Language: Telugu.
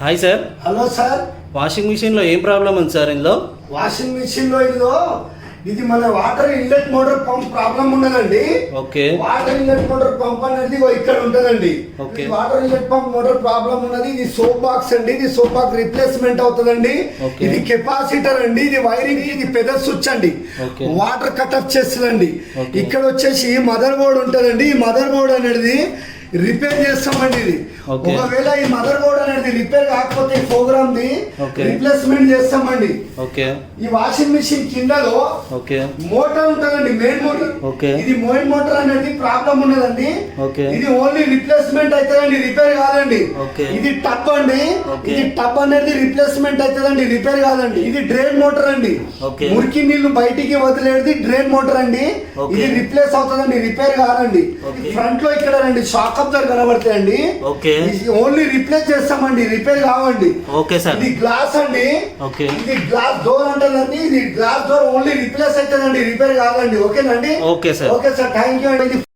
Hi sir. Hello sir. Washing machine లో ఏం ప్రాబ్లం ఉంది సార్? ఇందులో వాషింగ్ మిషన్ లో ఇది మన water inlet motor pump problem ఉన్నదండి. Okay. Water inlet motor pump అనేది ఇక్కడ ఉంటదండి. Okay. Water inlet pump motor problem ఉన్నది. ఇది సోప్ బాక్స్ అండి. ఇది సోప్ బాక్స్ రిప్లేస్మెంట్ అవుతుందండి. ఇది కెపాసిటర్ అండి. ఇది వైరింగ్. ఇది పెద్ద స్విచ్ అండి. వాటర్ కట్ ఆఫ్ చేస్తుందండి. ఇక్కడ వచ్చేసి మదర్ బోర్డ్ ఉంటదండి. ఈ మదర్ బోర్డ్ అనేది రిపేర్ చేస్తామండి. ఇది ఒకవేళ ఈ మదర్ బోర్డ్ అనేది రిపేర్ కాకపోతే ఈ ప్రోగ్రామ్ ది రిప్లేస్మెంట్ చేస్తామండి. ఈ వాషింగ్ మిషన్ కిందలో మోటార్ ఉంటుందండి, మెయిన్ మోటార్. ఇది మెయిన్ మోటార్ అనేది ప్రాబ్లం ఉన్నదండి. ఇది ఓన్లీ రిప్లేస్మెంట్ అవుతుందండి, రిపేర్ కాదండి. ఇది టబ్ అండి. ఇది టబ్ అనేది రిప్లేస్మెంట్ అవుతుందండి, రిపేర్ కాదండి. ఇది డ్రైన్ మోటార్ అండి. మురికి నీళ్లు బయటికి వదిలేది డ్రైన్ మోటార్ అండి. ఇది రిప్లేస్ అవుతుందండి, రిపేర్ కాదండి. ఫ్రంట్ లో ఇక్కడ రండి షాక్ అబ్జర్వ్ కనబడతాయండి. ఓన్లీ రిప్లేస్ చేస్తామండి, రిపేర్ కావండి. ఇది గ్లాస్ అండి. ఇది గ్లాస్ డోర్ అంటదండి. ఇది గ్లాస్ డోర్ ఓన్లీ రిప్లేస్ అవుతుందండి, రిపేర్ కాదండి. ఓకేనండి. Okay sir. థ్యాంక్ యూ అండి.